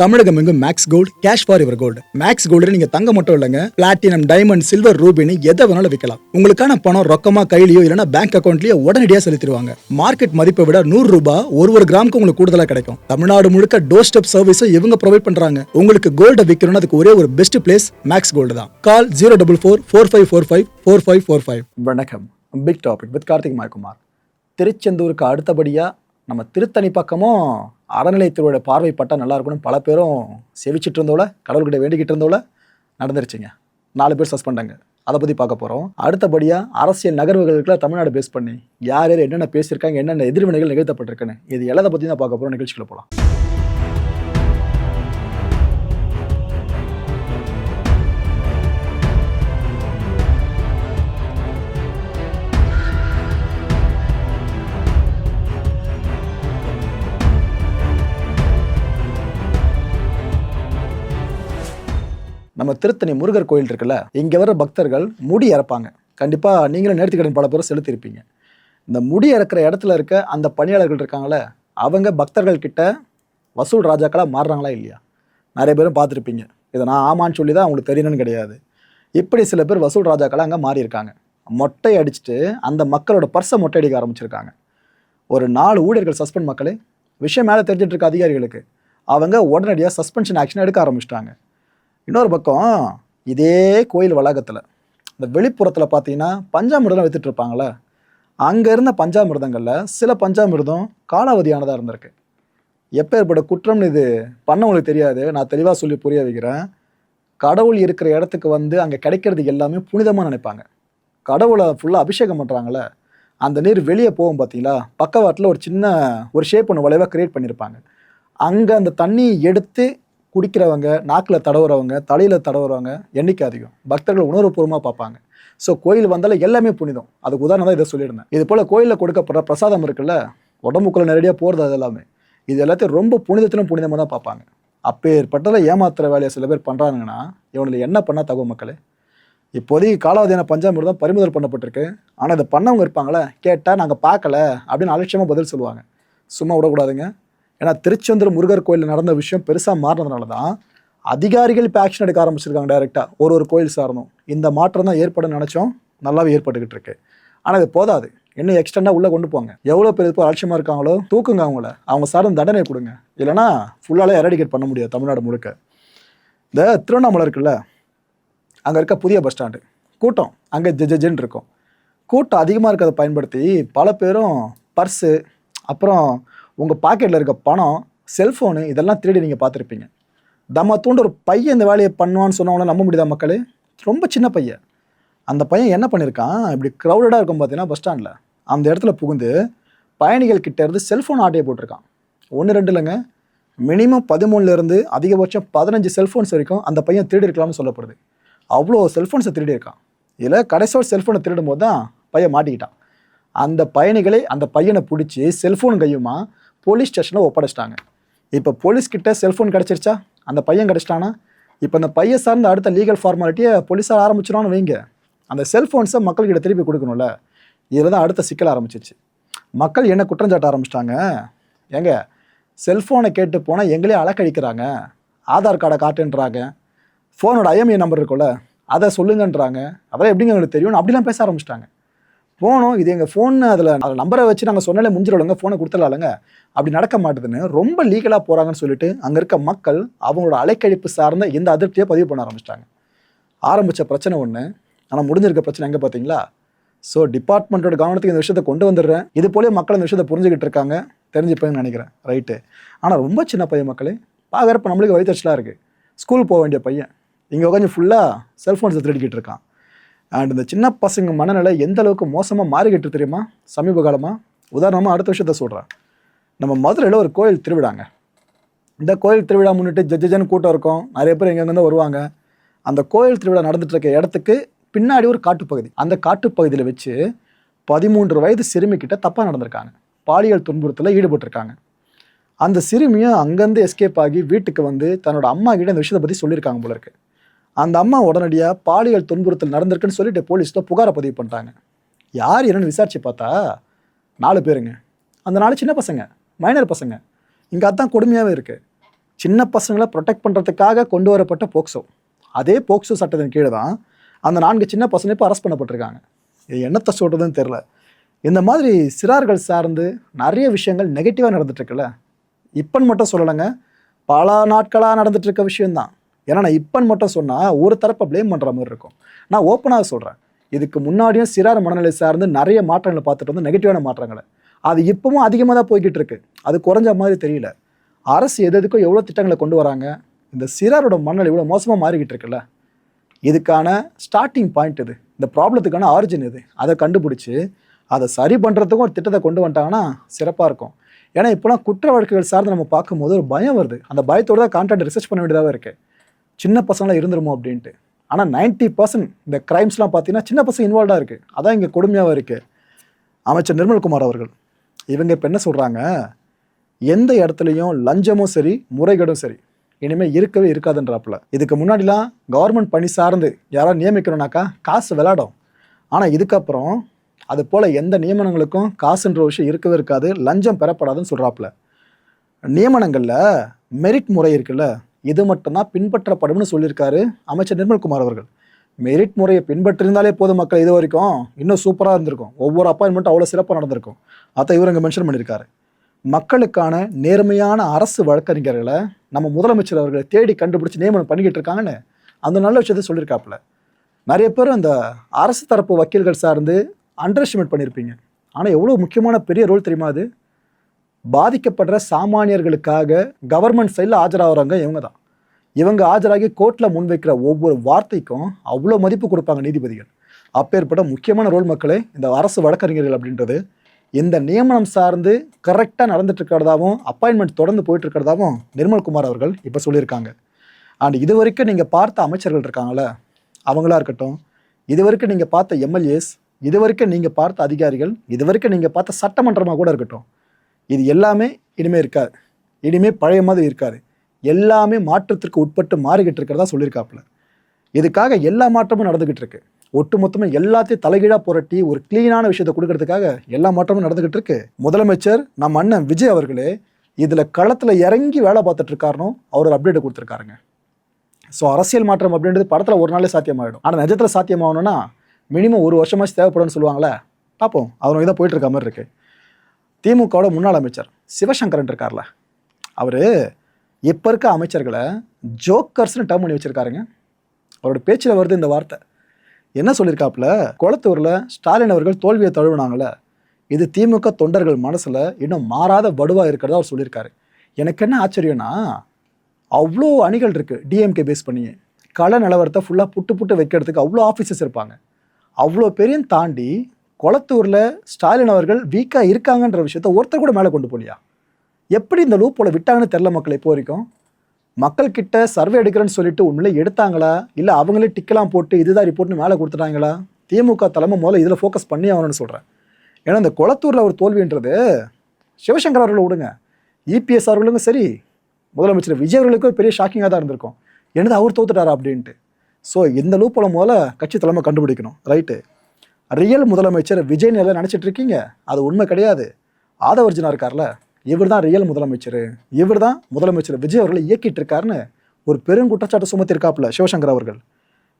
தமிழகம் எங்கும் Max Gold cash for your gold. Max Gold நீங்க தங்க மட்டும் இல்லைங்க, பிளாட்டினம், டைமண்ட், சில்வர், ரூபினி எதை வேணாலும் விற்கலாம். உங்களுக்கான பணம் ரொக்கமா கையிலயோ இல்லைன்னா பேங்க் அக்கௌண்ட்லயோ உடனடியாக செலுத்திடுவாங்க. மார்க்கெட் மதிப்பை விட 100 ரூபாய் ஒரு கிராமுக்கு உங்களுக்கு கூடுதலாக கிடைக்கும். தமிழ்நாடு முழுக்க டோர் ஸ்டெப் சர்வீஸும் இவங்க ப்ரொவைட் பண்றாங்க. உங்களுக்கு கோல்ட விற்கணும்னு அதுக்கு ஒரே ஒரு பெஸ்ட் பிளேஸ் மேக்ஸ் கோல்டு தான். கால் 04445454545. வணக்கம். Big topic with Karthik Mayakumar. திருச்செந்தூருக்கு அடுத்தபடியா நம்ம திருத்தணி பக்கமும் அறநிலையத்துறையோட பார்வைப்பட்டா நல்லா இருக்கும்னு பல பேரும் செவிச்சிட்டு இருந்தோல, கடவுள்கிட்ட வேண்டிக்கிட்டு இருந்தோல, நடந்துருச்சுங்க. 4 பேர் சஸ்பெண்டாங்க. அதை பற்றி பார்க்க போகிறோம். அடுத்தபடியாக அரசியல் நகர்வுகளுக்குள்ள தமிழ்நாடு பேஸ் பண்ணி யார் யார் என்னென்ன பேசியிருக்காங்க, என்னென்ன எதிர்வினைகள் நிகழ்த்தப்பட்டிருக்குன்னு இது எல்லாத்தை பற்றி தான் பார்க்க போகிறோம். நிகழ்ச்சிக்குள்ள போகலாம். நம்ம திருத்தணி முருகர் கோயில் இருக்குல்ல, இங்கே வர பக்தர்கள் முடி இறப்பாங்க. கண்டிப்பாக நீங்களும் நேர்த்திக்கடன் பல பேரும் செலுத்திருப்பீங்க. இந்த முடி இறக்குற இடத்துல இருக்க அந்த பணியாளர்கள் இருக்காங்களே, அவங்க பக்தர்கள் கிட்ட வசூல் ராஜாக்களாக மாறுறாங்களா இல்லையா? நிறைய பேரும் பார்த்துருப்பீங்க. இதை நான் ஆமான்னு சொல்லி தான் அவங்களுக்கு தெரியணும்னு கிடையாது. இப்படி சில பேர் வசூல் ராஜாக்களாக அங்கே மாறி இருக்காங்க. மொட்டை அடிச்சுட்டு அந்த மக்களோட பர்ஸை மொட்டை அடிக்க ஆரம்பிச்சிருக்காங்க. ஒரு 4 ஊழியர்கள் சஸ்பெண்ட். மக்களே, விஷயம் மேலே தெரிஞ்சிட்டு இருக்க அதிகாரிகளுக்கு அவங்க உடனடியாக சஸ்பென்ஷன் ஆக்ஷன் எடுக்க ஆரம்பிச்சிட்டாங்க. இன்னொரு பக்கம் இதே கோயில் வளாகத்தில் இந்த வெளிப்புறத்தில் பார்த்தீங்கன்னா பஞ்சாமிர்தம் வித்துட்டு இருப்பாங்களே, அங்கே இருந்த பஞ்சாமிர்தங்களில் சில பஞ்சாமிர்தம் காலாவதியானதாக இருந்திருக்கு. எப்பேற்பட்ட குற்றம்னு இது பண்ணவங்களுக்கு தெரியாது. நான் தெளிவாக சொல்லி புரிய வைக்கிறேன். கடவுள் இருக்கிற இடத்துக்கு வந்து அங்கே கிடைக்கிறது எல்லாமே புனிதமாக நினைப்பாங்க. கடவுளை ஃபுல்லாக அபிஷேகம் பண்ணுறாங்களே, அந்த நீர் வெளியே போகும் பார்த்தீங்களா, பக்கவாட்டில் ஒரு சின்ன ஒரு ஷேப் ஒன்று வளைவாக க்ரியேட் பண்ணியிருப்பாங்க. அங்கே அந்த தண்ணி எடுத்து குடிக்கிறவங்க, நாக்கில் தடவுறவங்க, தலையில் தடவுறவங்க எண்ணிக்கை அதிகம். பக்தர்கள் உணர்வுபூர்வமாக பார்ப்பாங்க. ஸோ கோயில் வந்தாலும் எல்லாமே புனிதம். அதுக்கு உதாரணம் தான் இதை சொல்லியிருந்தேன். இது போல் கோயிலில் கொடுக்கப்படுற பிரசாதம் இருக்குல்ல, உடம்புக்குள்ளே நேரடியாக போகிறது, அது எல்லாமே இது எல்லாத்தையும் ரொம்ப புனிதத்திலும் புனிதமாக தான் பார்ப்பாங்க. அப்பேற்பட்டதில் ஏமாத்துற வேலையை சில பேர் பண்ணுறாங்கன்னா இவனில் என்ன பண்ணால் தகும் மக்களே? இப்போதைக்கு காலாவதியான பஞ்சாமிர்தம் பறிமுதல் பண்ணப்பட்டிருக்கு. ஆனால் இதை பண்ணவங்க இருப்பாங்களே, கேட்டால் நாங்கள் பார்க்கல அப்படின்னு அலட்சியமாக பதில் சொல்லுவாங்க. சும்மா விடக்கூடாதுங்க. ஏன்னா திருச்செந்தூர் முருகர் கோயிலில் நடந்த விஷயம் பெருசாக மாறினதுனால தான் அதிகாரிகள் இப்போ ஆக்ஷன் எடுக்க ஆரம்பிச்சிருக்காங்க. டைரெக்டாக ஒரு கோயில் சாரணும். இந்த மாற்றம் தான் ஏற்பட நினச்சோம், நல்லாவே ஏற்பட்டுக்கிட்டு இருக்கு. ஆனால் இது போதாது, இன்னும் எக்ஸ்டெண்டாக உள்ளே கொண்டு போங்க. எவ்வளோ பேர் இப்போ அலட்சியமாக இருக்காங்களோ தூக்குங்க அவங்கள, அவங்க சார்ந்த தண்டனை கொடுங்க. இல்லைனா ஃபுல்லாலே எரடிகேட் பண்ண முடியாது தமிழ்நாடு முழுக்க. இந்த திருவண்ணாமலை இருக்குல்ல, அங்கே இருக்க புதிய பஸ் ஸ்டாண்டு கூட்டம் அங்கே ஜெஜென்னு இருக்கும். கூட்டம் அதிகமாக இருக்கிறத பயன்படுத்தி பல பேரும் பர்ஸு, அப்புறம் உங்கள் பாக்கெட்டில் இருக்க பணம், செல்ஃபோனு இதெல்லாம் திருடி நீங்கள் பார்த்துருப்பீங்க. தம்மத்தூண்டு ஒரு பையன் இந்த வேலையை பண்ணுவான்னு சொன்னவங்கள நம்ப முடியுதா மக்களே? ரொம்ப சின்ன பையன். அந்த பையன் என்ன பண்ணியிருக்கான், இப்படி க்ரௌடடாக இருக்கும் பார்த்தீங்கன்னா பஸ் ஸ்டாண்டில், அந்த இடத்துல புகுந்து பயணிகள் கிட்டே இருந்து செல்ஃபோன் ஆட்டையை போட்டிருக்கான். 1-2 இல்லைங்க, மினிமம் 13 அதிகபட்சம் 15 செல்ஃபோன்ஸ் வரைக்கும் அந்த பையன் திருடி இருக்கலாம்னு சொல்லப்படுது. அவ்வளோ செல்ஃபோன்ஸை திருடி இருக்கான். இதில் கடைசியோட செல்ஃபோனை திருடும் போது தான் பையன் மாட்டிக்கிட்டான். அந்த பயணிகளை அந்த பையனை பிடிச்சி செல்ஃபோன் கையுமா போலீஸ் ஸ்டேஷனில் ஒப்படைச்சிட்டாங்க. இப்போ போலீஸ்கிட்ட செல்ஃபோன் கிடச்சிருச்சா, அந்த பையன் கிடச்சிட்டானா, இப்போ அந்த பையன் சார்ந்த அடுத்த லீகல் ஃபார்மாலிட்டியை போலீஸாக ஆரம்பிச்சிடணும்னு வைங்க. அந்த செல்ஃபோன்ஸை மக்கள்கிட்ட திருப்பி கொடுக்கணும்ல. இதில் தான் அடுத்த சிக்கல் ஆரம்பிச்சிச்சு. மக்கள் என்ன குற்றஞ்சாட்ட ஆரம்பிச்சிட்டாங்க, ஏங்க செல்ஃபோனை கேட்டு போனால் எங்களே அலக்கழிக்கிறாங்க, ஆதார் கார்டை காட்டுன்றாங்க, ஃபோனோட IMEI நம்பர் இருக்குல்ல அதை சொல்லுங்கன்றாங்க, அதெல்லாம் எப்படிங்க எங்களுக்கு தெரியும்னு அப்படிலாம் பேச ஆரம்பிச்சிட்டாங்க. போனோம், இது எங்கள் ஃபோன், அதில் நம்பரை வச்சு நாங்கள் சொன்னாலே முடிஞ்சிடலங்க, ஃபோனை கொடுத்துடலாங்க, அப்படி நடக்க மாட்டுதுன்னு ரொம்ப லீகலாக போகிறாங்கன்னு சொல்லிட்டு அங்கே இருக்க மக்கள் அவங்களோட அலைக்கழிப்பு சார்ந்த இந்த அதிருப்தியை பதிவு பண்ண ஆரம்பிச்சிட்டாங்க. ஆரம்பித்த பிரச்சனை ஒன்று, ஆனால் முடிஞ்சிருக்க பிரச்சனை எங்கே பார்த்தீங்களா? ஸோ டிபார்ட்மெண்ட்டோட கவனத்துக்கு இந்த விஷயத்தை கொண்டு வந்துடுறேன். இது போலே மக்கள் இந்த விஷயத்தை புரிஞ்சுக்கிட்டு இருக்காங்க, தெரிஞ்சுப்பேன்னு நினைக்கிறேன். ரைட்டு. ஆனால் ரொம்ப சின்ன பையன் மக்களே, பார்க்குறப்ப நம்மளுக்கு வயிற்றுச்சலாக இருக்குது. ஸ்கூல் போக வேண்டிய பையன் இங்கே உட்காந்து ஃபுல்லாக செல்ஃபோன்ஸை திருடிக்கிட்டு இருக்கான். அண்ட் இந்த சின்ன பசங்க மனநிலை எந்த அளவுக்கு மோசமாக மாறிக்கிட்டு தெரியுமா சமீப காலமாக? உதாரணமாக அடுத்த விஷயத்த சொல்கிறேன். நம்ம மதுரையில் ஒரு கோயில் திருவிழாங்க. இந்த கோயில் திருவிழா முன்னிட்டு ஜெஜ்ஜன்னு கூட்டம் இருக்கும், நிறைய பேர் எங்கேருந்து வருவாங்க. அந்த கோயில் திருவிழா நடந்துட்டு இருக்க இடத்துக்கு பின்னாடி ஒரு காட்டுப்பகுதி. அந்த காட்டுப்பகுதியில் வச்சு 13 வயது சிறுமிக்கிட்ட தப்பாக நடந்திருக்காங்க, பாலியல் துன்புறுத்தலில் ஈடுபட்டிருக்காங்க. அந்த சிறுமியும் அங்கேருந்து எஸ்கேப் ஆகி வீட்டுக்கு வந்து தன்னோட அம்மா கிட்ட இந்த விஷயத்தை பற்றி சொல்லியிருக்காங்க போல இருக்கு. அந்த அம்மா உடனடியாக பாலியல் துன்புறுத்தல் நடந்திருக்குன்னு சொல்லிட்டு போலீஸில் புகாரை பதிவு பண்ணிட்டாங்க. யார் என்னன்னு விசாரிச்சு பார்த்தா 4 பேருங்க. அந்த 4 சின்ன பசங்க, மைனர் பசங்க. இங்கே அதான் கொடுமையாகவே இருக்குது. சின்ன பசங்களை ப்ரொடெக்ட் பண்ணுறதுக்காக கொண்டு வரப்பட்ட போக்சோ, அதே போக்சோ சட்டத்தின் கீழே தான் அந்த 4 சின்ன பசங்க இப்போ அரெஸ்ட் பண்ணப்பட்டிருக்காங்க. இது என்னத்தை சொல்கிறதுன்னு தெரில. இந்த மாதிரி சிறார்கள் சார்ந்து நிறைய விஷயங்கள் நெகட்டிவாக நடந்துட்டுருக்குல்ல. இப்போன்னு மட்டும் சொல்லலைங்க, பல நாட்களாக நடந்துட்டு இருக்க விஷயம்தான். ஏன்னா நான் இப்போன்னு மட்டும் சொன்னால் ஒரு தரப்பை ப்ளேம் பண்ணுற மாதிரி இருக்கும். நான் ஓப்பனாக சொல்கிறேன், இதுக்கு முன்னாடியும் சிறார் மனநிலை சார்ந்து நிறைய மாற்றங்களை பார்த்துட்டு வந்து நெகட்டிவான மாற்றங்களை, அது இப்பவும் அதிகமாக தான் போய்கிட்டு இருக்கு. அது குறைஞ்ச மாதிரி தெரியல. அரசு எதுக்கும் எவ்வளோ திட்டங்களை கொண்டு வராங்க, இந்த சிறாரோட மனநிலை இவ்வளோ மோசமாக மாறிக்கிட்டு இருக்குல்ல. இதுக்கான ஸ்டார்டிங் பாயிண்ட் இது, இந்த ப்ராப்ளத்துக்கான ஆரிஜின் இது. அதை கண்டுபிடிச்சி அதை சரி பண்ணுறதுக்கும் ஒரு திட்டத்தை கொண்டு வந்துட்டாங்கன்னா சிறப்பாக இருக்கும். ஏன்னா இப்போலாம் குற்ற வழக்குகள் சார்ந்து நம்ம பார்க்கும்போது ஒரு பயம் வருது. அந்த பயத்தோடு தான் கான்டென்ட் ரிசர்ச் பண்ண வேண்டியதாக இருக்குது. சின்ன பசங்களாம் இருந்துருமோ அப்படின்ட்டு. ஆனால் 90% இந்த கிரைம்ஸ்லாம் பார்த்தீங்கன்னா சின்ன பசங்க இன்வால்வ்டாக இருக்குது. அதான் இங்கே கொடுமையாக இருக்குது. அமைச்சர் நிர்மல்குமார் அவர்கள் இவங்க இப்போ என்ன சொல்கிறாங்க, எந்த இடத்துலையும் லஞ்சமும் சரி முறைகேடும் சரி இனிமேல் இருக்கவே இருக்காதுன்றாப்புல. இதுக்கு முன்னாடிலாம் கவர்மெண்ட் பணி சார்ந்து யாராவது நியமிக்கணும்னாக்கா காசு விளையாடும். ஆனால் இதுக்கப்புறம் அது போல் எந்த நியமனங்களுக்கும் காசுன்ற விஷயம் இருக்கவே இருக்காது, லஞ்சம் பெறப்படாதுன்னு சொல்கிறாப்புல. நியமனங்களில் மெரிட் முறை இருக்குல்ல, இது மட்டும்தான் பின்பற்றப்படும்னு சொல்லியிருக்காரு அமைச்சர் நிர்மல்குமார் அவர்கள். மெரிட் முறையை பின்பற்றிருந்தாலே போதும் மக்கள், இது வரைக்கும் இன்னும் சூப்பராக இருந்திருக்கும். ஒவ்வொரு அப்பாயின்மெண்ட்டும் அவ்வளோ சிறப்பாக நடந்திருக்கும். அதை இவர் இங்கே மென்ஷன் பண்ணியிருக்காரு. மக்களுக்கான நேர்மையான அரசு வழக்கறிஞர்களை நம்ம முதலமைச்சர் அவர்களை தேடி கண்டுபிடிச்சி நியமனம் பண்ணிக்கிட்டு இருக்காங்கன்னு அந்த நல்ல விஷயத்தை சொல்லியிருக்காப்புல. நிறைய பேர் அந்த அரசு தரப்பு வக்கீல்கள் சார்ந்து அண்டர் எஸ்டிமேட் பண்ணியிருப்பீங்க. ஆனால் எவ்வளோ முக்கியமான பெரிய ரோல் தெரியுமா அது? பாதிக்கப்படுற சாமானியர்களுக்காக கவர்மெண்ட் சைடில் ஆஜராகிறாங்க இவங்க தான். இவங்க ஆஜராகி கோர்ட்டில் முன்வைக்கிற ஒவ்வொரு வார்த்தைக்கும் அவ்வளோ மதிப்பு கொடுப்பாங்க நீதிபதிகள். அப்பேற்பட்ட முக்கியமான ரோல் மக்களே இந்த அரசு வழக்கறிஞர்கள் அப்படின்றது. இந்த நியமனம் சார்ந்து கரெக்டாக நடந்துட்டு இருக்கிறதாவும் அப்பாயின்மெண்ட் தொடர்ந்து போயிட்டு இருக்கிறதாவும் நிர்மல்குமார் அவர்கள் இப்போ சொல்லியிருக்காங்க. அண்ட் இது வரைக்கும் நீங்கள் பார்த்த அமைச்சர்கள் இருக்காங்கள, அவங்களா இருக்கட்டும், இது வரைக்கும் நீங்கள் பார்த்த எம்எல்ஏஸ், இது வரைக்கும் நீங்கள் பார்த்த அதிகாரிகள், இது வரைக்கும் நீங்கள் பார்த்த சட்டமன்றமாக கூட இருக்கட்டும், இது எல்லாமே இனிமேல் இருக்காது. இனிமேல் பழைய மாதிரி இருக்காது. எல்லாமே மாற்றத்திற்கு உட்பட்டு மாறிக்கிட்டு இருக்கிறதா சொல்லியிருக்காப்புல. இதுக்காக எல்லா மாற்றமும் நடந்துக்கிட்டு இருக்கு. ஒட்டு மொத்தமாக எல்லாத்தையும் தலைகீழாக புரட்டி ஒரு கிளீனான விஷயத்தை கொடுக்கறதுக்காக எல்லா மாற்றமும் நடந்துக்கிட்டு இருக்கு. முதலமைச்சர் நம்ம அண்ணன் விஜய் அவர்களே இதில் களத்தில் இறங்கி வேலை பார்த்துட்டு இருக்காருன்னு அவர் ஒரு அப்டேட் கொடுத்துருக்காருங்க. ஸோ அரசியல் மாற்றம் அப்படின்றது படத்தில் ஒரு நாளே சாத்தியமாகிடும். ஆனால் நிஜத்தில் சாத்தியமாகணும்னா மினிமம் 1 வருஷமாச்சு தேவைப்படும்னு சொல்லுவாங்களே, பார்ப்போம். அது நோக்கி தான் போயிட்டு இருக்க மாதிரி இருக்கு. திமுகவோட முன்னாள் அமைச்சர் சிவசங்கரன் இருக்கார்ல, அவர் இப்போ இருக்க அமைச்சர்களை ஜோக்கர்ஸ்னு டேர்ம் பண்ணி வச்சிருக்காருங்க. அவரோட பேச்சில் வருது இந்த வார்த்தை. என்ன சொல்லியிருக்காப்புல, குளத்தூரில் ஸ்டாலின் அவர்கள் தோல்வியை தழுவினாங்களே, இது திமுக தொண்டர்கள் மனசில் இன்னும் மாறாத வடுவாக இருக்கிறதா அவர் சொல்லியிருக்காரு. எனக்கு என்ன ஆச்சரியம்னா, அவ்வளோ அணிகள் இருக்குது டிஎம்கே பேஸ் பண்ணி, கள நிலவரத்தை ஃபுல்லாக புட்டு வைக்கிறதுக்கு அவ்வளோ ஆஃபீஸர்ஸ் இருப்பாங்க. அவ்வளோ பெரியும் தாண்டி குளத்தூரில் ஸ்டாலின் அவர்கள் வீக்காக இருக்காங்கன்ற விஷயத்த ஒருத்தர் கூட மேலே கொண்டு போலியா? எப்படி இந்த லூப் போல விட்டாங்கன்னு தெரில மக்கள். இப்போ வரைக்கும் மக்கள்கிட்ட சர்வே எடுக்கிறேன்னு சொல்லிட்டு உண்மையிலே எடுத்தாங்களா, இல்லை அவங்களே டிக்கெல்லாம் போட்டு இதுதான் ரிப்போர்ட்னு மேலே கொடுத்துட்டாங்களா? திமுக தலைமை முதல்ல இதில் ஃபோக்கஸ் பண்ணி ஆகணும்னு சொல்கிறேன். ஏன்னா இந்த குளத்தூரில் ஒரு தோல்வின்றது சிவசங்கர் அவர்களை விடுங்க, இபிஎஸ் அவர்களுக்கும் சரி, முதலமைச்சர் விஜய் அவர்களுக்கும் பெரிய ஷாக்கிங்காக தான் இருந்திருக்கும். என்னது அவர் தோத்துட்டாரா அப்படின்ட்டு. ஸோ இந்த லூப்போல முதல்ல கட்சி தலைமை கண்டுபிடிக்கணும். ரைட்டு, ரியல் முதலமைச்சர் விஜய் நிலை நினச்சிட்டு இருக்கீங்க, அது உண்மை கிடையாது. ஆதவர்ஜனா இருக்கார்ல, இவர் தான் ரியல் முதலமைச்சர், இவர் தான் முதலமைச்சர் விஜய் அவர்களை இயக்கிட்டு இருக்காருன்னு ஒரு பெருங்குற்றச்சாட்டு சுமத்திருக்காப்புல சிவசங்கர் அவர்கள்.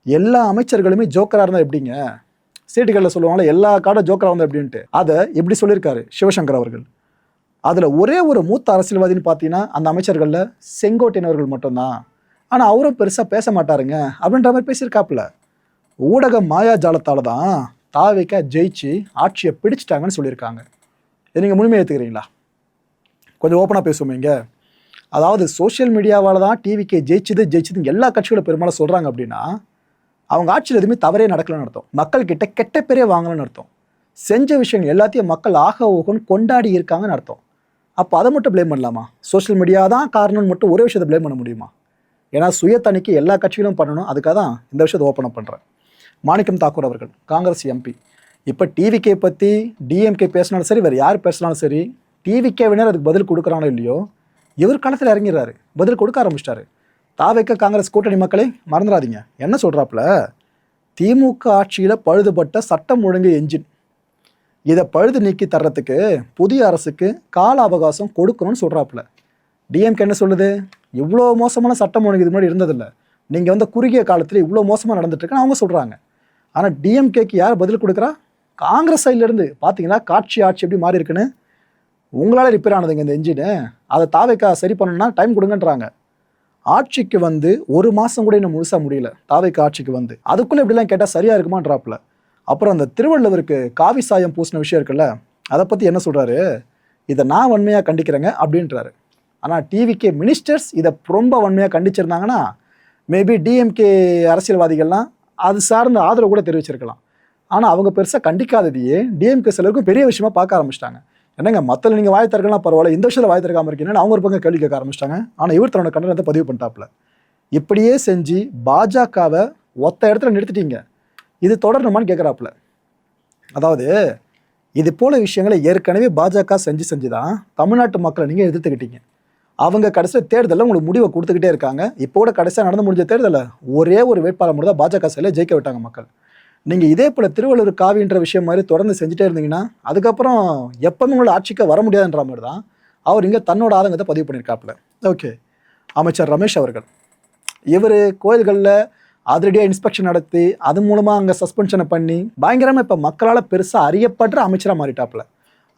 எல்லா அமைச்சர்களுமே ஜோக்கராக இருந்தால் எப்படிங்க, சீட்டுகளில் சொல்லுவாங்களே எல்லா கார்டும் ஜோக்கராக இருந்தால் எப்படின்ட்டு, அதை எப்படி சொல்லியிருக்காரு சிவசங்கர் அவர்கள். அதில் ஒரே ஒரு மூத்த அரசியல்வாதின்னு பார்த்தீங்கன்னா அந்த அமைச்சர்களில் செங்கோட்டையன் அவர்கள் மட்டும்தான். ஆனால் அவரும் பெருசாக பேச மாட்டாருங்க அப்படின்ற மாதிரி பேசியிருக்காப்புல. ஊடக மாயாஜாலத்தால் தான் தாவேக்கா ஜெயிச்சு ஆட்சியை பிடிச்சிட்டாங்கன்னு சொல்லியிருக்காங்க. இதை நீங்கள் முழுமையாக ஏற்றுக்கிறீங்களா? கொஞ்சம் ஓப்பனாக பேசுவோமேங்க. அதாவது சோஷியல் மீடியாவால் தான் டிவிக்கே ஜெயிச்சுதுன்னு எல்லா கட்சிகளும் பெரும்பாலும் சொல்கிறாங்க அப்படின்னா அவங்க ஆட்சியில் எதுவுமே தவறே நடக்கலன்னு அர்த்தம். மக்கள்கிட்ட கெட்ட பேரே வாங்கலன்னு அர்த்தம். செஞ்ச விஷயங்கள் எல்லாத்தையும் மக்கள் ஆக ஓகன்னு கொண்டாடி இருக்காங்கன்னு அர்த்தம். அப்போ அதை மட்டும் ப்ளேம் பண்ணலாமா? சோஷியல் மீடியா தான் காரணம்னு மட்டும் ஒரே விஷயத்தை ப்ளேம் பண்ண முடியுமா? ஏன்னா சுய தணிக்கை எல்லா கட்சிகளும் பண்ணணும். அதுக்காக தான் இந்த விஷயத்தை ஓப்பன் பண்ணுறேன். மாணிக்கம் தாக்கூர் அவர்கள் காங்கிரஸ் எம்பி இப்போ டிவிகே பற்றி டிஎம்கே பேசினாலும் சரி, வேறு யார் பேசினாலும் சரி, டிவிகேவினர் அதுக்கு பதில் கொடுக்குறாங்களோ இல்லையோ, இவர் களத்தில் இறங்கிறாரு, பதில் கொடுக்க ஆரம்பிச்சிட்டாரு. தாவேக்க காங்கிரஸ் கூட்டணி மக்களை மறந்துடாதீங்க. என்ன சொல்கிறாப்புல, திமுக ஆட்சியில் பழுதுபட்ட சட்டம் ஒழுங்கு என்ஜின், இதை பழுது நீக்கி தர்றதுக்கு புதிய அரசுக்கு கால அவகாசம் கொடுக்கணும்னு சொல்கிறாப்புல. டிஎம்கே என்ன சொல்லுது, இவ்வளோ மோசமான சட்டம் ஒழுங்கு இது முன்னாடி இருந்ததில்லை. நீங்கள் வந்து குறுகிய காலத்தில் இவ்வளோ மோசமாக நடந்துட்டு இருக்குன்னு அவங்க சொல்கிறாங்க. ஆனால் டிஎம்கேக்கு யார் பதில் கொடுக்குறா? காங்கிரஸ் சைட்லேருந்து. பார்த்தீங்கன்னா காட்சி ஆட்சி எப்படி மாறி இருக்குன்னு. உங்களால் ரிப்பேர் ஆனதுங்க இந்த என்ஜினு, அதை தாவேக்கா சரி பண்ணணும்னா டைம் கொடுங்கன்றாங்க. ஆட்சிக்கு வந்து 1 மாதம் கூட இன்னும் முழுசாக முடியல தாவேக்கா ஆட்சிக்கு வந்து. அதுக்குள்ளே இப்படிலாம் கேட்டால் சரியாக இருக்குமான்றாப்புல. அப்புறம் அந்த திருவள்ளுவருக்கு காவி சாயம் பூசின விஷயம் இருக்குல்ல, அதை பற்றி என்ன சொல்கிறாரு? இதை நான் வன்மையாக கண்டிக்கிறேங்க அப்படின்றாரு. ஆனால் டிவிகே மினிஸ்டர்ஸ் இதை ரொம்ப வன்மையாக கண்டிச்சிருந்தாங்கன்னா மேபி டிஎம்கே அரசியல்வாதிகள்லாம் அது சார்ந்த ஆதரவு கூட தெரிவிச்சிருக்கலாம். ஆனால் அவங்க பெருசாக கண்டிக்காததையே டிஎம்கே சிலருக்கும் பெரிய விஷயமா பார்க்க ஆரம்பிச்சிட்டாங்க. என்னங்க மற்ற நீங்கள் வாய் திறக்கலாம் பரவாயில்ல, இந்த விஷயத்தில் வாய் திறக்காமல் இருக்கீங்கன்னு அவங்க ஒரு பக்கம் கேள்வி கேட்க ஆரம்பிச்சிட்டாங்க. ஆனால் இவர் தன்னோட கண்டனத்தை பதிவு பண்ணிட்டாப்புல. இப்படியே செஞ்சு பாஜகவை ஒத்த இடத்துல நிறுத்திட்டீங்க, இது தொடரணுமான்னு கேட்குறாப்புல. அதாவது இது போல விஷயங்களை ஏற்கனவே பாஜக செஞ்சு தான் தமிழ்நாட்டு மக்களை நீங்கள் எதிர்த்துக்கிட்டீங்க. அவங்க கடைசியில் தேர்தலில் உங்களுக்கு முடிவை கொடுத்துக்கிட்டே இருக்காங்க. இப்போ கூட கடைசியாக நடந்து முடிஞ்ச தேர்தலில் ஒரே ஒரு வேட்பாளர் மட்டும் தான் பாஜக சைடில் ஜெயிக்க விட்டாங்க மக்கள். நீங்கள் இதே போல் திருவள்ளுவர் காவின்ற விஷயம் மாதிரி தொடர்ந்து செஞ்சுட்டே இருந்தீங்கன்னா அதுக்கப்புறம் எப்பவுமே உங்களை ஆட்சிக்கு வர முடியாதுன்ற மாதிரி தான் அவர் இங்கே தன்னோட ஆதங்கத்தை பதிவு பண்ணியிருக்காப்புல. ஓகே, அமைச்சர் ரமேஷ் அவர்கள் இவர் கோயில்களில் அதிரடியாக இன்ஸ்பெக்ஷன் நடத்தி அது மூலமாக அங்கே சஸ்பென்ஷனை பண்ணி பயங்கரமாக இப்போ மக்களால் பெருசாக அறியப்படுற அமைச்சராக மாறிட்டாப்புல.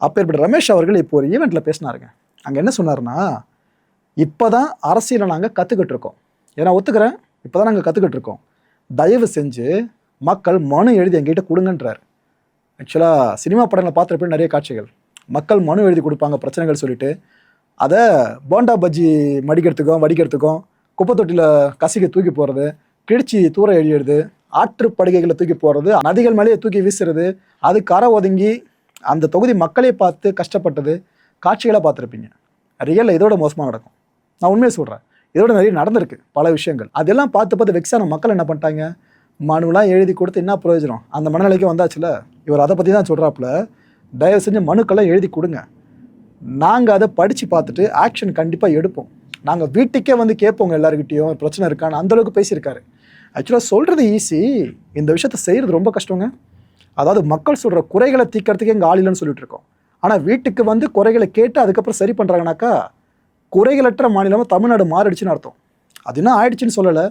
அப்போ இப்படி ரமேஷ் அவர்கள் இப்போ ஒரு ஈவெண்ட்டில் பேசினாருங்க. அங்கே என்ன சொன்னார்னா, இப்போ தான் அரசியலை நாங்கள் கற்றுக்கிட்டு இருக்கோம். ஏன்னா ஒத்துக்கிறேன், இப்போ தான் நாங்கள் கற்றுக்கிட்டு இருக்கோம். தயவு செஞ்சு மக்கள் மனு எழுதி எங்கிட்ட கொடுங்கன்றார். ஆக்சுவலாக சினிமா படங்களை பார்த்துருப்பேன் நிறைய காட்சிகள். மக்கள் மனு எழுதி கொடுப்பாங்க பிரச்சனைகள் சொல்லிட்டு, அதை போண்டா பஜ்ஜி மடிக்கிறதுக்கும் வடிக்கிறதுக்கும் குப்பை தொட்டியில் கசிக்க தூக்கி போடுறது, கிழிச்சி தூர எழுதிடுது, ஆற்று படுகைகளை தூக்கி போடுறது, நதிகள் மேலேயே தூக்கி வீசுறது, அது கரை ஒதுங்கி அந்த தொகுதி மக்களே பார்த்து கஷ்டப்பட்டது காட்சிகளாக பார்த்துருப்பீங்க. ரியலில் இதோட மோசமாக நடக்கும். நான் உண்மையை சொல்கிறேன், இதோட நிறைய நடந்திருக்கு பல விஷயங்கள். அதெல்லாம் பார்த்து வெக்ஸான மக்கள் என்ன பண்ணிட்டாங்க, மனுலாம் எழுதி கொடுத்து என்ன பிரயோஜனம், அந்த மனநிலைக்கு வந்தாச்சுல. இவர் அதை பற்றி தான் சொல்கிறாப்புல. தயவு செஞ்சு மனுக்கெல்லாம் எழுதி கொடுங்க, நாங்கள் அதை படித்து பார்த்துட்டு ஆக்ஷன் கண்டிப்பாக எடுப்போம். நாங்கள் வீட்டுக்கே வந்து கேட்போங்க எல்லாருக்கிட்டையும் பிரச்சனை இருக்கான்னு. அந்தளவுக்கு பேசியிருக்காரு. ஆக்சுவலாக சொல்கிறது ஈஸி, இந்த விஷயத்த செய்கிறது ரொம்ப கஷ்டங்க. அதாவது மக்கள் சொல்கிற குறைகளை தீர்க்கறதுக்கு எங்கள் ஆள் இல்லைன்னு சொல்லிட்டு இருக்கோம். ஆனால் வீட்டுக்கு வந்து குறைகளை கேட்டு அதுக்கப்புறம் சரி பண்ணுறாங்கனாக்கா குறைகளற்ற மாநிலமாக தமிழ்நாடு மாறிடுச்சுன்னு அர்த்தம். அது என்ன ஆயிடுச்சுன்னு சொல்லலை,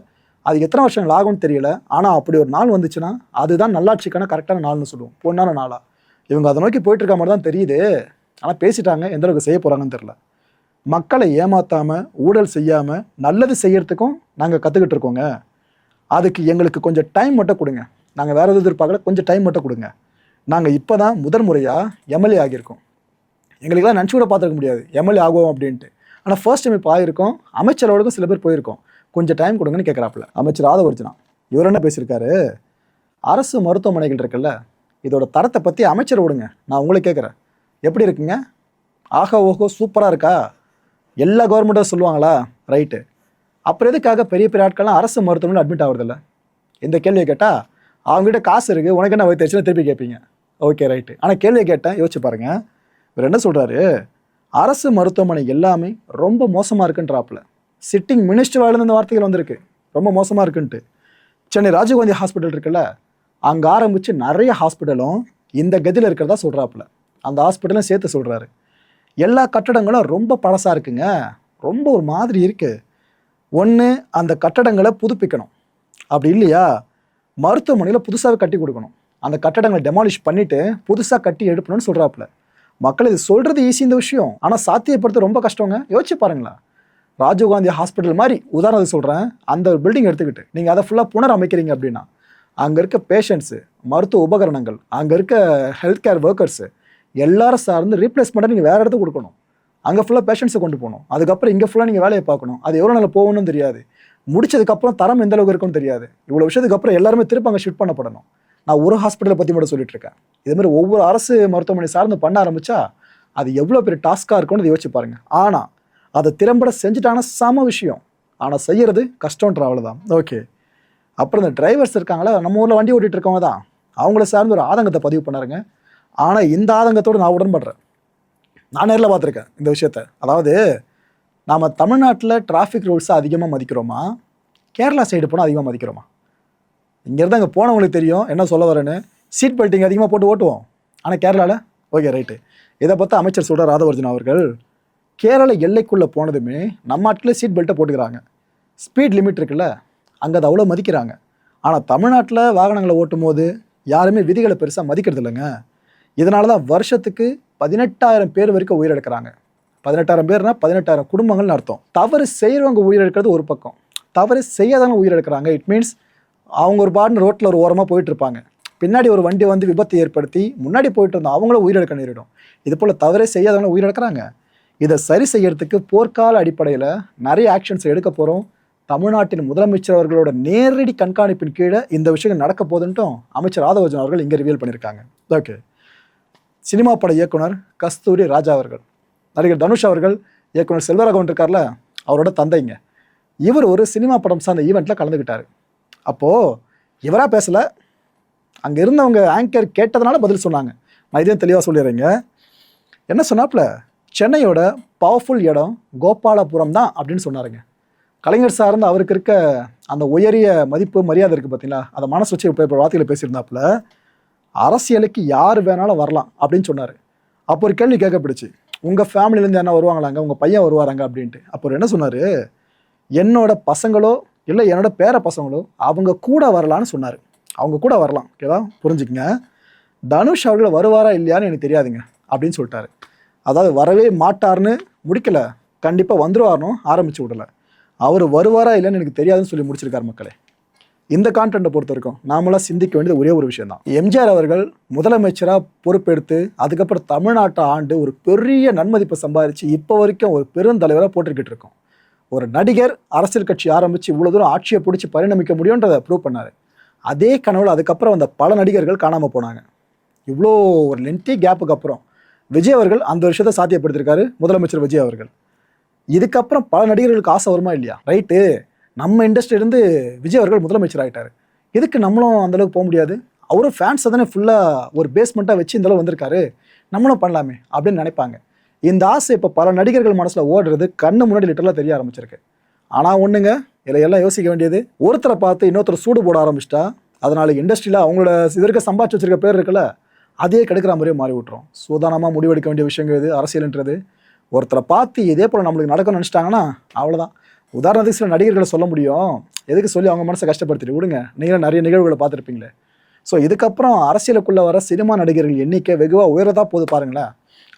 அது எத்தனை வருஷங்கள் ஆகும்னு தெரியல. ஆனால் அப்படி ஒரு நாள் வந்துச்சுன்னா அதுதான் நல்லாட்சிக்கான கரெக்டான நாள்னு சொல்லுவோம், பொண்ணான நாளாக. இவங்க அதை நோக்கி போயிட்டு இருக்க மாதிரி தான் தெரியுது. ஆனால் பேசிட்டாங்க, எந்த அளவுக்கு செய்ய போகிறாங்கன்னு தெரில. மக்களை ஏமாற்றாமல் ஊழல் செய்யாமல் நல்லது செய்யறதுக்கும் நாங்கள் கற்றுக்கிட்டு இருக்கோங்க. அதுக்கு எங்களுக்கு கொஞ்சம் டைம் மட்டும் கொடுங்க, நாங்கள் வேறு எதுவும் எதிர்பார்க்கல, கொஞ்சம் டைம் மட்டும் கொடுங்க. நாங்கள் இப்போ தான் முதல் முறையாக எம்எல்ஏ ஆகியிருக்கோம். எங்களுக்கெல்லாம் நினச்சி கூட பார்த்துருக்க முடியாது எம்எல்ஏ ஆகும் அப்படின்ட்டு. ஆனால் ஃபர்ஸ்ட் டைம் இப்போ ஆகிருக்கோம். அமைச்சரோடுக்கும் சில பேர் போயிருக்கோம். கொஞ்சம் டைம் கொடுங்கன்னு கேட்குறாப்புல அமைச்சர் ஆதவர்ஜனா. இவர் என்ன பேசியிருக்காரு, அரசு மருத்துவமனைகள் இருக்குல்ல, இதோட தரத்தை பற்றி அமைச்சர் விடுங்க, நான் உங்களை கேட்குறேன், எப்படி இருக்குங்க? ஆகா ஓஹோ சூப்பராக இருக்கா? எல்லா கவர்மெண்ட்டும் சொல்லுவாங்களா? ரைட்டு. அப்புறம் எதுக்காக பெரிய பெரிய ஆட்கள்லாம் அரசு மருத்துவமனையில் அட்மிட் ஆகுறதில்ல? இந்த கேள்வியை கேட்டால் அவங்ககிட்ட காசு இருக்குது, உனக்கு என்ன வயிற்றுச்சுன்னு திருப்பி கேட்பீங்க. Okay right. ஆனால் கேள்வியை கேட்டேன், யோசிச்சு பாருங்கள். இவர் என்ன சொல்கிறாரு, அரசு மருத்துவமனை எல்லாமே ரொம்ப மோசமாக இருக்குன்றாப்புல. சிட்டிங் மினிஸ்டர் வாயிலிருந்து இந்த வார்த்தைகள் வந்திருக்கு, ரொம்ப மோசமாக இருக்குன்ட்டு. சென்னை ராஜீவ்காந்தி ஹாஸ்பிட்டல் இருக்குல்ல, அங்கே ஆரம்பித்து நிறைய ஹாஸ்பிட்டலும் இந்த கதியில் இருக்கிறதா சொல்கிறாப்புல. அந்த ஹாஸ்பிட்டலும் சேர்த்து சொல்கிறாரு. எல்லா கட்டடங்களும் ரொம்ப பழசாக இருக்குங்க, ரொம்ப ஒரு மாதிரி இருக்குது. ஒன்று அந்த கட்டடங்களை புதுப்பிக்கணும், அப்படி இல்லையா மருத்துவமனையில் புதுசாகவே கட்டி கொடுக்கணும். அந்த கட்டடங்களை டெமாலிஷ் பண்ணிவிட்டு புதுசாக கட்டி எடுக்கணும்னு சொல்கிறாப்புல. மக்கள் இது சொல்கிறது ஈஸி இந்த விஷயம், ஆனால் சாத்தியப்படுத்த ரொம்ப கஷ்டங்க. யோசிச்சு பாருங்களேன், ராஜீவ்காந்தி ஹாஸ்பிட்டல் மாதிரி உதாரணத்துக்கு சொல்கிறேன், அந்த ஒரு பில்டிங் எடுத்துக்கிட்டு நீங்கள் அதை ஃபுல்லாக புனரமைக்கிறீங்க அப்படின்னா அங்கே இருக்க பேஷண்ட்ஸு, மருத்துவ உபகரணங்கள், அங்கே இருக்க ஹெல்த் கேர் ஒர்க்கர்ஸு எல்லாரும் சார்ந்து ரீப்ளேஸ்மெண்ட்டாக நீங்கள் வேறு இடத்துக்கு கொடுக்கணும். அங்கே ஃபுல்லாக பேஷண்ட்ஸை கொண்டு போகணும். அதுக்கப்புறம் இங்கே ஃபுல்லாக நீங்கள் வேலையை பார்க்கணும். அது எவ்வளோ நாள் போகணும்னு தெரியாது. முடிச்சதுக்கப்புறம் தரம் எந்த அளவுக்கு இருக்குன்னு தெரியாது. இவ்வளோ விஷயத்துக்கு அப்புறம் எல்லாருமே திரும்ப அங்கே ஷிஃப்ட் பண்ணப்படணும். நான் ஒரு ஹாஸ்பிட்டலை பற்றி மட்டும் சொல்லிட்டு இருக்கேன். இதுமாதிரி ஒவ்வொரு அரசு மருத்துவமனை சார்ந்து பண்ண ஆரம்பித்தா அது எவ்வளோ பெரிய டாஸ்க்காக இருக்கும்னு யோசிச்சு பாருங்கள். ஆனால் அதை திறம்பட செஞ்சுட்டான சம விஷயம், ஆனால் செய்கிறது கஷ்டன்ற அவ்வளோதான். ஓகே. அப்புறம் இந்த டிரைவர்ஸ் இருக்காங்களா, நம்ம ஊரில் வண்டி ஓட்டிகிட்டு இருக்கவங்க தான், அவங்கள சார்ந்து ஒரு ஆதங்கத்தை பதிவு பண்ணாருங்க. ஆனால் இந்த ஆதங்கத்தோடு நான் உடன்படுறேன். நான் நேரில் பார்த்துருக்கேன் இந்த விஷயத்த. அதாவது நாம் தமிழ்நாட்டில் டிராஃபிக் ரூல்ஸை அதிகமாக மதிக்கிறோமா, கேரளா சைடு போனால் அதிகமாக மதிக்கிறோமா? இங்கேருந்து அங்கே போனவங்களுக்கு தெரியும் என்ன சொல்ல வரேன்னு. சீட் பெல்ட்டிங் அதிகமாக போட்டு ஓட்டுவோம், ஆனால் கேரளாவில் ஓகே ரைட்டு. இதை பார்த்தா அமைச்சர் சொல்கிறார் ஆதவர்ஜனா அவர்கள், கேரள எல்லைக்குள்ளே போனதுமே நம்ம நாட்டில் சீட் பெல்ட்டை போட்டுக்கிறாங்க. ஸ்பீட் லிமிட் இருக்குல்ல, அங்கே அதை அவ்வளோ மதிக்கிறாங்க. ஆனால் தமிழ்நாட்டில் வாகனங்களை ஓட்டும் போது யாருமே விதிகளை பெருசாக மதிக்கிறது இல்லைங்க. இதனால தான் வருஷத்துக்கு 18,000 பேர் வரைக்கும் உயிரிழக்கிறாங்க. 18,000 பேர்னா 18,000 குடும்பங்கள்னு அர்த்தம். தவறு செய்கிறவங்க உயிரிழக்கிறது ஒரு பக்கம், தவறு செய்யாதவங்க உயிரிழக்கிறாங்க. இட் மீன்ஸ் அவங்க ஒரு பாட்டுன்னு ரோட்டில் ஒரு ஓரமாக போயிட்டு இருப்பாங்க, பின்னாடி ஒரு வண்டி வந்து விபத்து ஏற்படுத்தி முன்னாடி போயிட்டு இருந்தோம், அவங்களும் உயிரிழக்க நேரிடும். இது போல் தவறே செய்யாதவங்க உயிரிழக்கிறாங்க. இதை சரி செய்யறதுக்கு போர்க்கால அடிப்படையில் நிறைய ஆக்ஷன்ஸ் எடுக்க போகிறோம். தமிழ்நாட்டின் முதலமைச்சர் அவர்களோட நேரடி கண்காணிப்பின் கீழே இந்த விஷயங்கள் நடக்க போதுன்ட்டும் அமைச்சர் ஆதவர்ஜன் அவர்கள் இங்கே ரிவீல் பண்ணியிருக்காங்க. ஓகே, சினிமா பட இயக்குனர் கஸ்தூரி ராஜா அவர்கள், நடிகர் தனுஷ் அவர்கள், இயக்குனர் செல்வராகவன் இருக்கார்ல, அவரோட தந்தைங்க. இவர் ஒரு சினிமா படம் சார்ந்த ஈவெண்ட்டில் கலந்துக்கிட்டார். அப்போது இவராக பேசலை, அங்கே இருந்தவங்க ஆங்கர் கேட்டதுனால பதில் சொன்னாங்க. நான் இதையும் தெளிவாக சொல்லிடுறேங்க. என்ன சொன்னாப்புல, சென்னையோட பவர்ஃபுல் இடம் கோபாலபுரம் தான் அப்படின்னு சொன்னாருங்க. கலைஞர் சார்ந்து அவருக்கு இருக்க அந்த உயரிய மதிப்பு மரியாதை இருக்குது பார்த்தீங்களா, அதை மனசு வச்சு இப்போ வார்த்தைகளை பேசியிருந்தாப்புல, அரசியலுக்கு யார் வேணாலும் வரலாம் அப்படின்னு சொன்னார். அப்போ ஒரு கேள்வி கேட்கப்படுச்சு, உங்கள் ஃபேமிலியிலேருந்து என்ன வருவாங்களாங்க, உங்கள் பையன் வருவாராங்க அப்படின்ட்டு. அப்போ என்ன சொன்னார், என்னோட பசங்களோ இல்லை என்னோட பேர பசங்களோ அவங்க கூட வரலான்னு சொன்னார். அவங்க கூட வரலாம், ஓகேவா, புரிஞ்சுக்கங்க. தனுஷ் அவர்கள் வருவாரா இல்லையான்னு எனக்கு தெரியாதுங்க அப்படின்னு சொல்லிட்டாரு. அதாவது வரவே மாட்டார்னு முடிக்கலை, கண்டிப்பாக வந்துருவார்னு ஆரம்பிச்சு விடலை. அவர் வருவாரா இல்லைன்னு எனக்கு தெரியாதுன்னு சொல்லி முடிச்சிருக்காரு. மக்களே, இந்த கான்டென்ட்டை பொறுத்த வரைக்கும் நாமளாக சிந்திக்க வேண்டியது ஒரே ஒரு விஷயம் தான். எம்ஜிஆர் அவர்கள் முதலமைச்சராக பொறுப்பெடுத்து அதுக்கப்புறம் தமிழ்நாட்டை ஆண்டு ஒரு பெரிய நன்மதிப்பை சம்பாதிச்சு இப்போ வரைக்கும் ஒரு பெருந்தலைவராக போட்டுக்கிட்டு இருக்கோம். ஒரு நடிகர் அரசியல் கட்சி ஆரம்பித்து இவ்வளோ தூரம் ஆட்சியை பிடிச்சி பரிணமிக்க முடியுன்றதை ப்ரூவ் பண்ணார். அதே கனவுல அதுக்கப்புறம் அந்த பல நடிகர்கள் காணாமல் போனாங்க. இவ்வளோ ஒரு லென்த்தி கேப்புக்கு அப்புறம் விஜய் அவர்கள் அந்த விஷயத்தை சாத்தியப்படுத்தியிருக்காரு, முதலமைச்சர் விஜய் அவர்கள். இதுக்கப்புறம் பல நடிகர்களுக்கு ஆசை வருமா இல்லையா? ரைட்டு, நம்ம இண்டஸ்ட்ரியிலேருந்து விஜய் அவர்கள் முதலமைச்சர் ஆகிட்டார், எதுக்கு நம்மளும் அந்தளவுக்கு போக முடியாது? அவரும் ஃபேன்ஸை தானே ஃபுல்லாக ஒரு பேஸ்மெண்ட்டாக வச்சு இந்தளவு வந்திருக்காரு, நம்மளும் பண்ணலாமே அப்படின்னு நினைப்பாங்க. இந்த ஆசை இப்போ பல நடிகர்கள் மனசில் ஓடுறது கண்ணு முன்னாடி லிட்டரலாக தெரிய ஆரம்பிச்சிருக்கு. ஆனால் ஒன்றுங்க, இதில் எல்லாம் யோசிக்க வேண்டியது, ஒருத்தரை பார்த்து இன்னொருத்தர் சூடு போட ஆரம்பிச்சிட்டா அதனால இண்டஸ்ட்ரியில் அவங்களோட இதற்கு சம்பாதிச்சு வச்சிருக்க பேர் இருக்குல்ல, அதே கெடுக்கிற மாதிரியே மாறி விட்டுரும். சூதானமாக முடிவெடுக்க வேண்டிய விஷயங்கள் இது அரசியல்ன்றது. ஒருத்தரை பார்த்து இதே போல் நம்மளுக்கு நடக்கணும்னு நினச்சிட்டாங்கன்னா அவ்வளோதான். உதாரணத்துக்கு சில நடிகர்களை சொல்ல முடியும், எதுக்கு சொல்லி அவங்க மனசை கஷ்டப்படுத்திட்டு விடுங்க, நீங்களும் நிறைய நிகழ்வுகளை பார்த்துருப்பீங்களே. ஸோ இதுக்கப்புறம் அரசியலுக்குள்ளே வர சினிமா நடிகர்கள் எண்ணிக்கை வெகுவாக உயரதா போது பாருங்களேன்.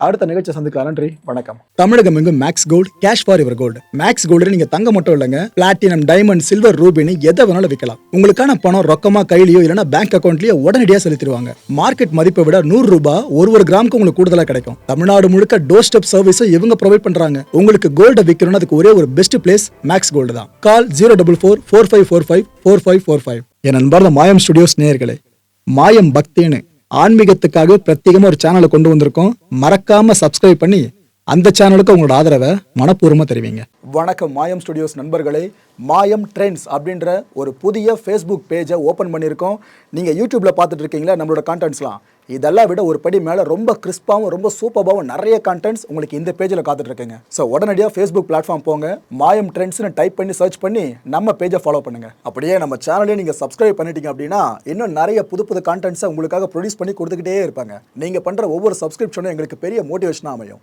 அடுத்த நிகழ்ச்சியை சந்திக்கலாம். நன்றி, வணக்கம். தமிழகம் எங்கும் Max Gold, cash for your gold. Max Gold நீங்க தங்க மட்டும் இல்லைங்க, பிளாட்டினம், டைமண்ட், சில்வர், ரூபினி எதை வேணாலும் விற்கலாம். உங்களுக்கான பணம் ரொக்கமா கையிலயோ இல்லைன்னா பேங்க் அக்கௌண்ட்லயோ உடனடியாக செலுத்திடுவாங்க. மார்க்கெட் மதிப்பை விட 100 ரூபாய் ஒரு கிராமுக்கு உங்களுக்கு கூடுதலா கிடைக்கும். தமிழ்நாடு முழுக்க டோர் ஸ்டெப் சர்வீஸை இவங்க ப்ரொவைட் பண்றாங்க. உங்களுக்கு கோல்டை விற்கணும்னு அதுக்கு ஒரே ஒரு பெஸ்ட் பிளேஸ் மேக்ஸ் கோல்டு தான். கால் 04445454545. என் அன்பார்ந்த மாயம் ஸ்டுடியோஸ் நேயர்களே, மாயம் பக்தின்னு ஆன்மீகத்துக்காக பிரத்யேகமா ஒரு சேனலை கொண்டு வந்திருக்கோம். மறக்காம சப்ஸ்கிரைப் பண்ணி அந்த சேனலுக்கு உங்களோட ஆதரவை மனப்பூர்வமாக தெரிவிங்க. வணக்கம் மாயம் ஸ்டுடியோஸ் நண்பர்களே. மாயம் ட்ரெண்ட்ஸ் அப்படின்ற ஒரு புதிய ஃபேஸ்புக் பேஜை ஓப்பன் பண்ணியிருக்கோம். நீங்கள் யூடியூப்பில் பார்த்துட்டு இருக்கீங்களா நம்மளோட கான்டென்ட்ஸ்லாம், இதெல்லாம் விட ஒரு படி மேலே ரொம்ப கிறிஸ்பாகவும் ரொம்ப சூப்பராகவும் நிறைய கான்டென்ட்ஸ் உங்களுக்கு இந்த பேஜில் காத்துட்ருக்குங்க. ஸோ உடனடியாக ஃபேஸ்புக் பிளாட்ஃபார்ம் போங்க, மாயம் ட்ரெண்ட்ஸ்னு டைப் பண்ணி சர்ச் பண்ணி நம்ம பேஜை ஃபாலோ பண்ணுங்கள். அப்படியே நம்ம சேனலையும் நீங்கள் சப்ஸ்கிரைப் பண்ணிட்டீங்க அப்படின்னா இன்னும் நிறைய புது கான்டென்ட்ஸை உங்களுக்காக ப்ரொடியூஸ் பண்ணி கொடுத்துக்கிட்டே இருப்பாங்க. நீங்கள் பண்ணுற ஒவ்வொரு சப்ஸ்கிரிப்ஷனும் எங்களுக்கு பெரிய மோட்டிவேஷனாக அமையும்.